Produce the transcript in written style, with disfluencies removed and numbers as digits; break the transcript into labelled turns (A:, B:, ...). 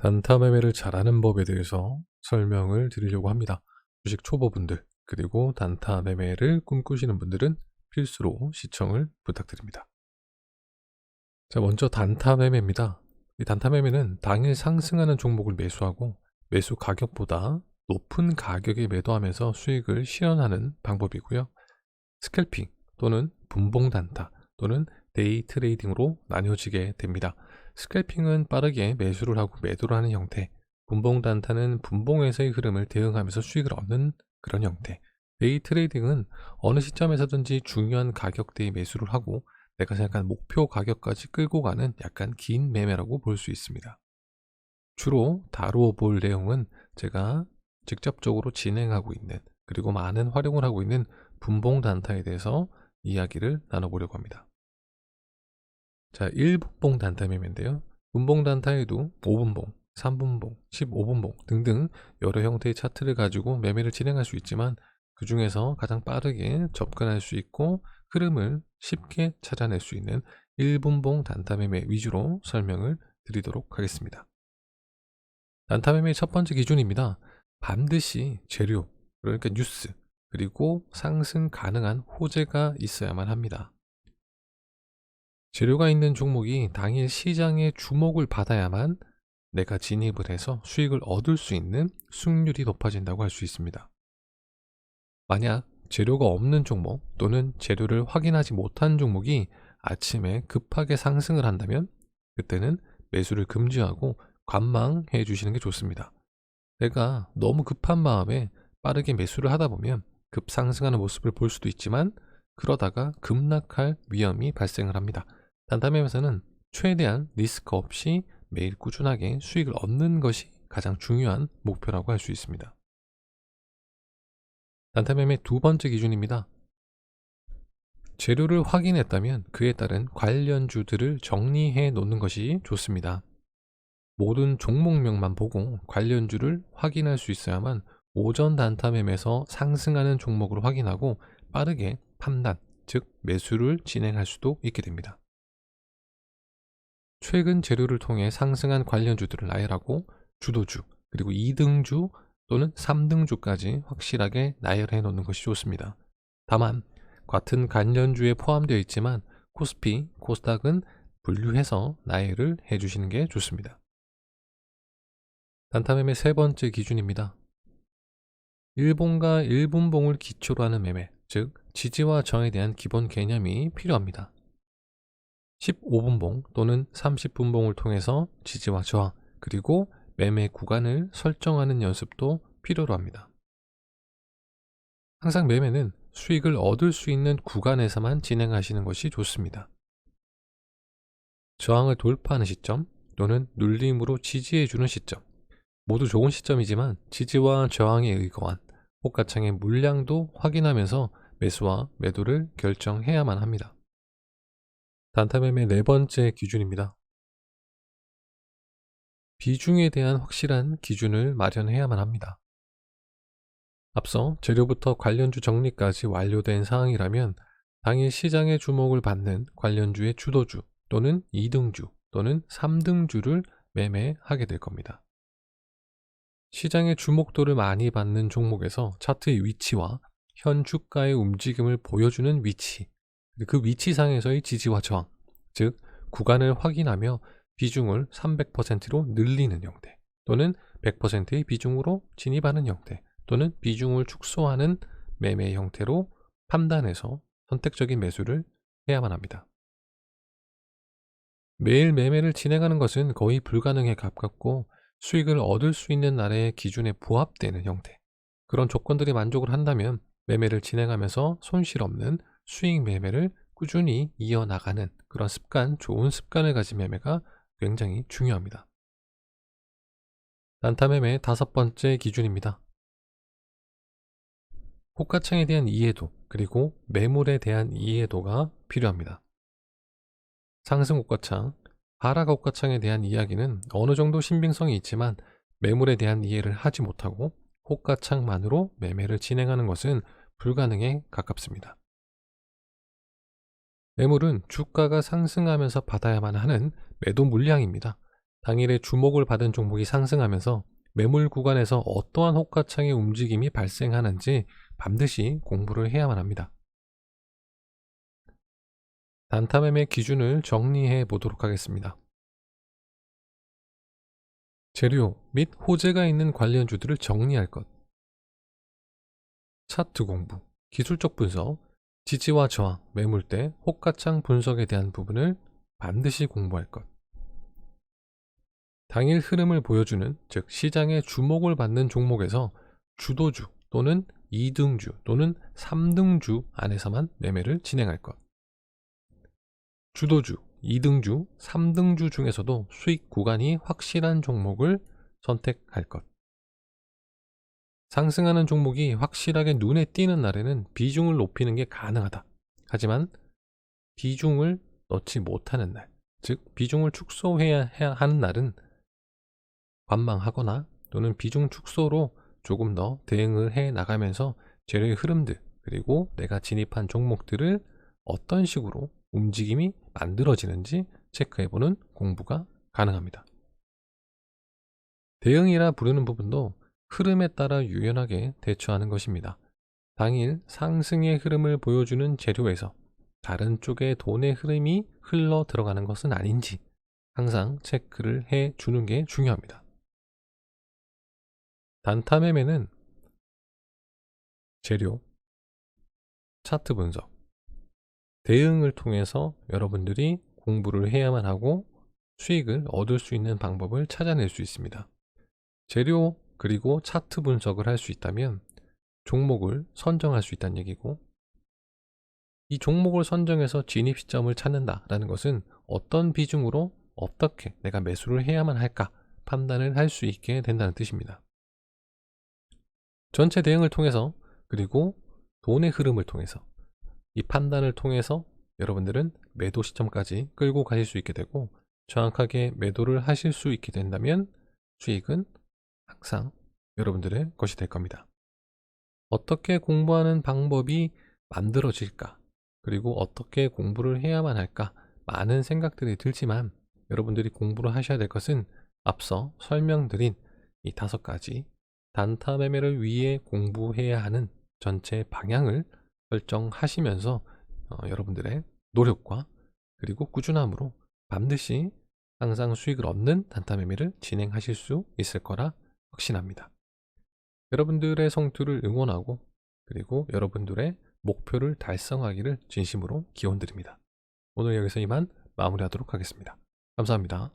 A: 단타 매매를 잘하는 법에 대해서 설명을 드리려고 합니다. 주식 초보분들 그리고 단타 매매를 꿈꾸시는 분들은 필수로 시청을 부탁드립니다. 자, 먼저 단타 매매입니다. 이 단타 매매는 당일 상승하는 종목을 매수하고 매수 가격보다 높은 가격에 매도하면서 수익을 실현하는 방법이고요. 스캘핑 또는 분봉 단타 또는 데이 트레이딩으로 나뉘어지게 됩니다. 스캘핑은 빠르게 매수를 하고 매도를 하는 형태, 분봉 단타는 분봉에서의 흐름을 대응하면서 수익을 얻는 그런 형태, 데이 트레이딩은 어느 시점에서든지 중요한 가격대에 매수를 하고 내가 생각한 목표 가격까지 끌고 가는 약간 긴 매매라고 볼 수 있습니다. 주로 다루어 볼 내용은 제가 직접적으로 진행하고 있는 그리고 많은 활용을 하고 있는 분봉 단타에 대해서 이야기를 나눠보려고 합니다. 자, 1분봉 단타 매매인데요. 분봉 단타에도 5분봉, 3분봉, 15분봉 등등 여러 형태의 차트를 가지고 매매를 진행할 수 있지만 그 중에서 가장 빠르게 접근할 수 있고 흐름을 쉽게 찾아낼 수 있는 1분봉 단타 매매 위주로 설명을 드리도록 하겠습니다. 단타 매매의 첫 번째 기준입니다. 반드시 재료, 그러니까 뉴스, 그리고 상승 가능한 호재가 있어야만 합니다. 재료가 있는 종목이 당일 시장의 주목을 받아야만 내가 진입을 해서 수익을 얻을 수 있는 수익률이 높아진다고 할 수 있습니다. 만약 재료가 없는 종목 또는 재료를 확인하지 못한 종목이 아침에 급하게 상승을 한다면 그때는 매수를 금지하고 관망해 주시는 게 좋습니다. 내가 너무 급한 마음에 빠르게 매수를 하다 보면 급상승하는 모습을 볼 수도 있지만 그러다가 급락할 위험이 발생을 합니다. 단타 매매에서는 최대한 리스크 없이 매일 꾸준하게 수익을 얻는 것이 가장 중요한 목표라고 할 수 있습니다. 단타 매매 두 번째 기준입니다. 재료를 확인했다면 그에 따른 관련주들을 정리해 놓는 것이 좋습니다. 모든 종목명만 보고 관련주를 확인할 수 있어야만 오전 단타 매매에서 상승하는 종목을 확인하고 빠르게 판단, 즉 매수를 진행할 수도 있게 됩니다. 최근 재료를 통해 상승한 관련주들을 나열하고 주도주, 그리고 2등주 또는 3등주까지 확실하게 나열해 놓는 것이 좋습니다. 다만 같은 관련주에 포함되어 있지만 코스피, 코스닥은 분류해서 나열을 해주시는 게 좋습니다. 단타 매매 세 번째 기준입니다. 일봉과 1분봉을 기초로 하는 매매, 즉 지지와 저항에 대한 기본 개념이 필요합니다. 15분봉 또는 30분봉을 통해서 지지와 저항, 그리고 매매 구간을 설정하는 연습도 필요로 합니다. 항상 매매는 수익을 얻을 수 있는 구간에서만 진행하시는 것이 좋습니다. 저항을 돌파하는 시점 또는 눌림으로 지지해주는 시점, 모두 좋은 시점이지만 지지와 저항에 의거한 호가창의 물량도 확인하면서 매수와 매도를 결정해야만 합니다. 단타 매매 네 번째 기준입니다. 비중에 대한 확실한 기준을 마련해야만 합니다. 앞서 재료부터 관련주 정리까지 완료된 상황이라면 당일 시장의 주목을 받는 관련주의 주도주 또는 2등주 또는 3등주를 매매하게 될 겁니다. 시장의 주목도를 많이 받는 종목에서 차트의 위치와 현 주가의 움직임을 보여주는 위치, 그 위치상에서의 지지와 저항, 즉 구간을 확인하며 비중을 300%로 늘리는 형태 또는 100%의 비중으로 진입하는 형태 또는 비중을 축소하는 매매 형태로 판단해서 선택적인 매수를 해야만 합니다. 매일 매매를 진행하는 것은 거의 불가능에 가깝고 수익을 얻을 수 있는 날의 기준에 부합되는 형태, 그런 조건들이 만족을 한다면 매매를 진행하면서 손실 없는 수익 매매를 꾸준히 이어나가는 그런 습관, 좋은 습관을 가진 매매가 굉장히 중요합니다. 단타 매매 다섯 번째 기준입니다. 호가창에 대한 이해도 그리고 매물에 대한 이해도가 필요합니다. 상승 호가창, 하락 호가창에 대한 이야기는 어느 정도 신빙성이 있지만 매물에 대한 이해를 하지 못하고 호가창만으로 매매를 진행하는 것은 불가능에 가깝습니다. 매물은 주가가 상승하면서 받아야만 하는 매도 물량입니다. 당일에 주목을 받은 종목이 상승하면서 매물 구간에서 어떠한 호가창의 움직임이 발생하는지 반드시 공부를 해야만 합니다. 단타 매매 기준을 정리해 보도록 하겠습니다. 재료 및 호재가 있는 관련주들을 정리할 것. 차트 공부, 기술적 분석, 지지와 저항, 매물대, 호가창 분석에 대한 부분을 반드시 공부할 것. 당일 흐름을 보여주는, 즉 시장의 주목을 받는 종목에서 주도주 또는 2등주 또는 3등주 안에서만 매매를 진행할 것. 주도주, 2등주, 3등주 중에서도 수익 구간이 확실한 종목을 선택할 것. 상승하는 종목이 확실하게 눈에 띄는 날에는 비중을 높이는 게 가능하다. 하지만 비중을 넣지 못하는 날, 즉 비중을 축소해야 하는 날은 관망하거나 또는 비중 축소로 조금 더 대응을 해 나가면서 재료의 흐름들, 그리고 내가 진입한 종목들을 어떤 식으로 움직임이 만들어지는지 체크해보는 공부가 가능합니다. 대응이라 부르는 부분도 흐름에 따라 유연하게 대처하는 것입니다. 당일 상승의 흐름을 보여주는 재료에서 다른 쪽의 돈의 흐름이 흘러 들어가는 것은 아닌지 항상 체크를 해 주는 게 중요합니다. 단타 매매는 재료, 차트 분석, 대응을 통해서 여러분들이 공부를 해야만 하고 수익을 얻을 수 있는 방법을 찾아낼 수 있습니다. 재료 그리고 차트 분석을 할 수 있다면 종목을 선정할 수 있다는 얘기고, 이 종목을 선정해서 진입 시점을 찾는다라는 것은 어떤 비중으로 어떻게 내가 매수를 해야만 할까 판단을 할 수 있게 된다는 뜻입니다. 전체 대응을 통해서, 그리고 돈의 흐름을 통해서, 이 판단을 통해서 여러분들은 매도 시점까지 끌고 가실 수 있게 되고, 정확하게 매도를 하실 수 있게 된다면 수익은 항상 여러분들의 것이 될 겁니다. 어떻게 공부하는 방법이 만들어질까, 그리고 어떻게 공부를 해야만 할까, 많은 생각들이 들지만 여러분들이 공부를 하셔야 될 것은 앞서 설명드린 이 5가지 단타 매매를 위해 공부해야 하는 전체 방향을 설정하시면서 여러분들의 노력과 그리고 꾸준함으로 반드시 항상 수익을 얻는 단타 매매를 진행하실 수 있을 거라 확신합니다. 여러분들의 성투를 응원하고, 그리고 여러분들의 목표를 달성하기를 진심으로 기원드립니다. 오늘 여기서 이만 마무리하도록 하겠습니다. 감사합니다.